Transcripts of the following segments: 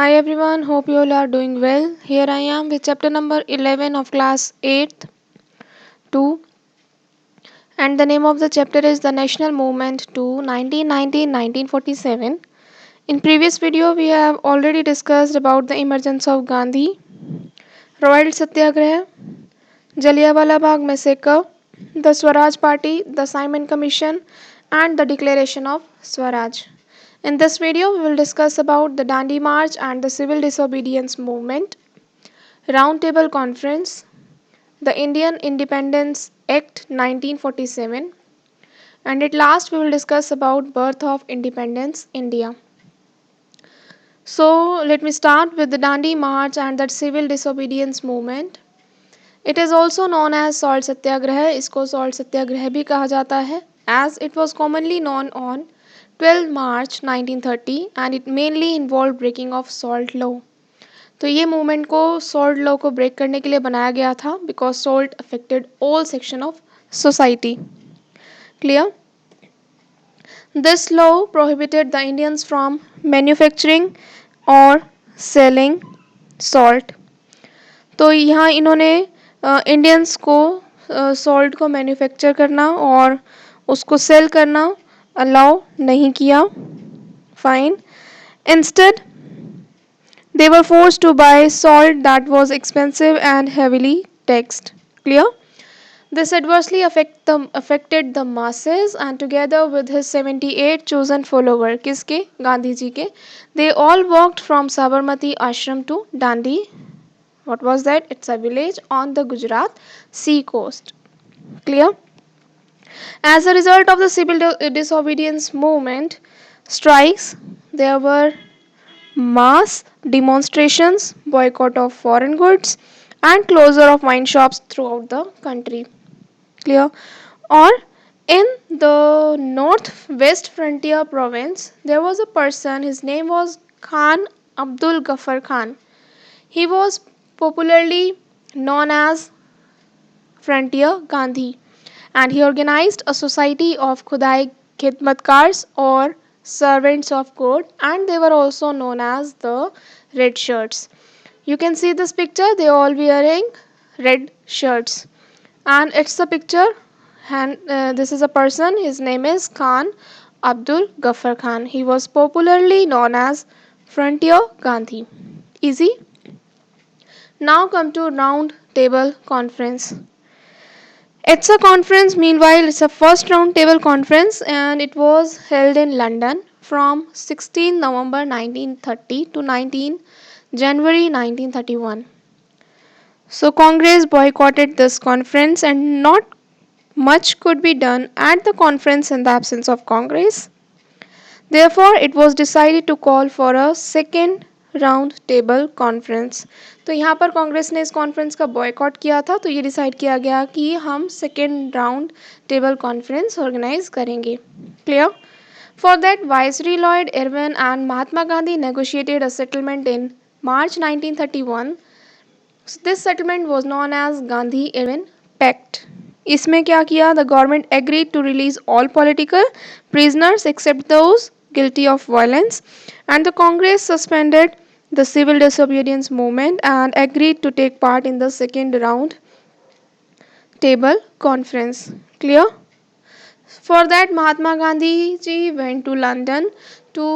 Hi everyone, hope you all are doing well. Here I am with chapter number 11 of class 8th 2, and the name of the chapter is The National Movement to 1919-1947. In previous video we have already discussed about the emergence of Gandhi, Royal Satyagraha, Jallianwala Bagh massacre, the Swaraj Party, the Simon Commission and the declaration of Swaraj. In this video we will discuss about the Dandi March and the civil disobedience movement, Roundtable Conference, the Indian Independence Act 1947, and at last we will discuss about birth of independence India. So let me start with the Dandi March and the civil disobedience movement. It is also known as Salt Satyagraha. इसको Salt Satyagraha भी कहा जाता है, as it was commonly known on 12 March 1930 and it mainly involved breaking of salt law. तो ये movement को salt law को break करने के लिए बनाया गया था because salt affected all section of society. Clear. This law prohibited the Indians from manufacturing और सेलिंग सॉल्ट. तो यहाँ इन्होंने इंडियंस को सॉल्ट को मैन्युफैक्चर करना और उसको सेल करना अलाउ नहीं किया. Fine. Instead they were forced to buy salt that was expensive and heavily taxed. Clear? This adversely affected the masses, and together with his 78 chosen followers, किसके? गांधी जी के, they all walked from Sabarmati ashram to Dandi. What was that? It's a village on the Gujarat sea coast. Clear? As a result of the civil disobedience movement, strikes, there were mass demonstrations, boycott of foreign goods, and closure of wine shops throughout the country. Clear? Or in the northwest frontier province, there was a person, his name was Khan Abdul Ghaffar Khan. He was popularly known as Frontier Gandhi, and he organized a society of Khudai Khidmatkars or servants of God, and they were also known as the red shirts. You can see this picture, they are all wearing red shirts, and it's the picture, and this is a person, his name is Khan Abdul Ghaffar Khan. He was popularly known as Frontier Gandhi. Easy. Now come to round table conference. It's a conference, meanwhile, it's a first round table conference and it was held in London from 16 November 1930 to 19 January 1931. So, Congress boycotted this conference and not much could be done at the conference in the absence of Congress. Therefore, it was decided to call for a second round table conference. तो यहाँ पर कांग्रेस ने इस conference का boycott किया था, तो ये डिसाइड किया गया कि हम second round table conference organise करेंगे. Clear. For that viceroy Lloyd Irwin and Mahatma Gandhi negotiated a settlement in March 1931. This settlement was known as Gandhi Irwin pact. इसमें क्या किया? The government agreed to release all political prisoners except those guilty of violence, and the Congress suspended the civil disobedience movement and agreed to take part in the second round table conference. Clear? For that, Mahatma Gandhi ji went to London to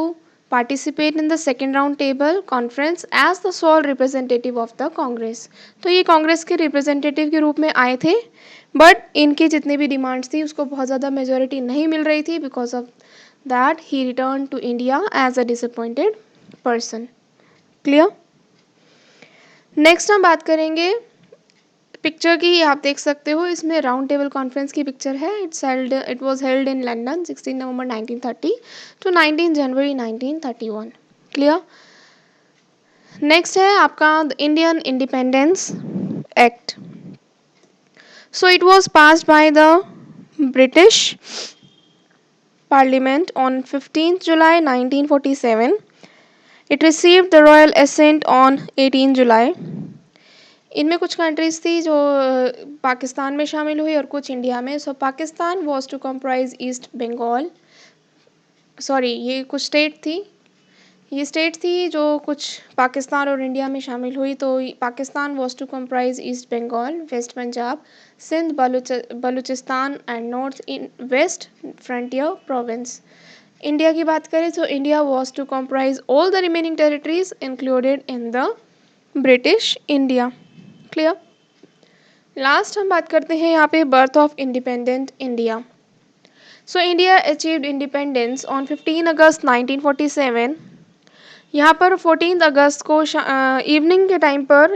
participate in the second round table conference as the sole representative of the Congress. तो ये कांग्रेस के representative के रूप में आए थे, but इनकी जितनी भी डिमांड्स थी उसको बहुत ज़्यादा मेजोरिटी नहीं मिल रही थी because of that he returned to India as a disappointed person. Clear? Next हम बात करेंगे पिक्चर की. आप देख सकते हो इसमें राउंड टेबल कॉन्फ्रेंस की पिक्चर है. It was held in London 16 November 1930 to 19 January 1931. Clear. Next है आपका Indian Independence Act. So it was passed by the British Parliament on 15th July 1947. It received the royal assent on 18 July. इनमें कुछ countries थी जो पाकिस्तान में शामिल हुई और कुछ इंडिया में. So Pakistan was to comprise East Bengal, sorry ये कुछ स्टेट थी ये स्टेट थी जो कुछ पाकिस्तान और इंडिया में शामिल हुई। तो Pakistan was to comprise East Bengal, West Punjab, Sindh, Balochistan and North in West Frontier Province. India की बात करें तो India was to comprise all the remaining territories included in the British India. Clear. Last हम बात करते हैं यहाँ पे birth of independent India. So India achieved independence on 15 August 1947। यहाँ पर 14 अगस्त को इवनिंग के टाइम पर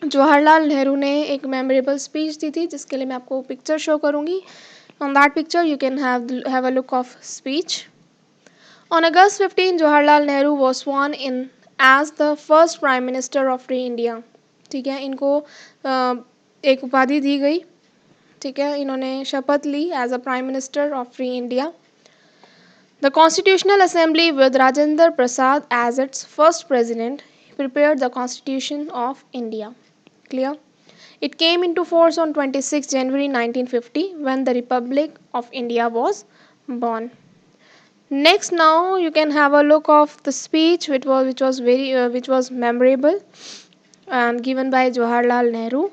जवाहरलाल नेहरू ने एक मेमोरेबल स्पीच दी थी, जिसके लिए मैं आपको पिक्चर शो करूँगी। On that picture you can have a look of speech. On August 15 Jawaharlal Nehru was sworn in as the first prime minister of free India. ठीक है, इनको एक उपाधि दी गई। ठीक है, इन्होंने शपथ ली as a prime minister of free India. The Constitutional Assembly, with Rajendra Prasad as its first president, prepared the Constitution of India. Clear? It came into force on 26 January 1950 when the Republic of India was born. Next, now you can have a look of the speech which was memorable and given by Jawaharlal Nehru.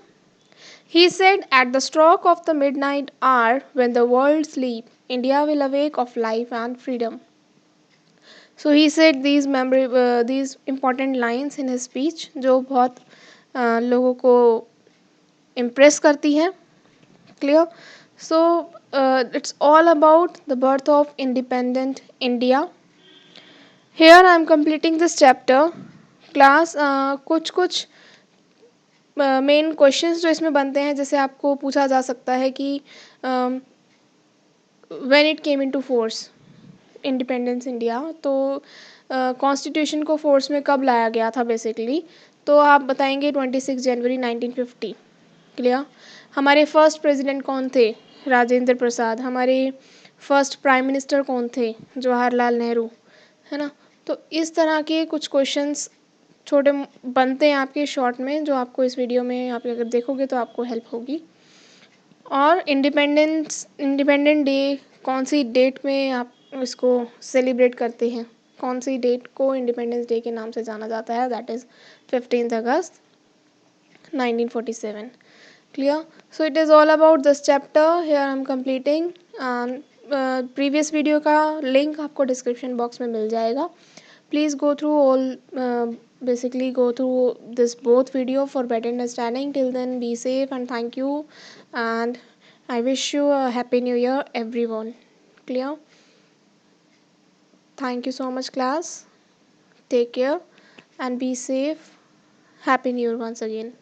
He said, "At the stroke of the midnight hour, when the world sleep, India will awake of life and freedom." So he said these important lines in his speech, जो बहुत लोगों को impress करती हैं. Clear? So it's all about the birth of independent India. Here I am completing this chapter. Class कुछ main questions जो इसमें बनते हैं, जैसे आपको पूछा जा सकता है कि when it came into force independence India, तो कॉन्स्टिट्यूशन को फोर्स में कब लाया गया था बेसिकली, तो आप बताएंगे 26 जनवरी 1950। क्लियर। हमारे फर्स्ट प्रेसिडेंट कौन थे? राजेंद्र प्रसाद। हमारे फर्स्ट प्राइम मिनिस्टर कौन थे? जवाहरलाल नेहरू, है ना। तो इस तरह के कुछ क्वेश्चंस छोटे बनते हैं आपके शॉर्ट में, जो आपको इस वीडियो में आप अगर देखोगे तो आपको हेल्प होगी। और इंडिपेंडेंट डे कौन सी डेट में आप इसको सेलिब्रेट करते हैं? कौन सी डेट को इंडिपेंडेंस डे के नाम से जाना जाता है? That is 15 August 1947। Clear. So it is all about this chapter. Here I am completing. Previous video का लिंक आपको डिस्क्रिप्शन बॉक्स में मिल जाएगा। Please go through basically go through this both video for better understanding. Till then, be safe and thank you. And I wish you a happy new year, everyone. Clear? Thank you so much, class. Take care and be safe. Happy new year once again.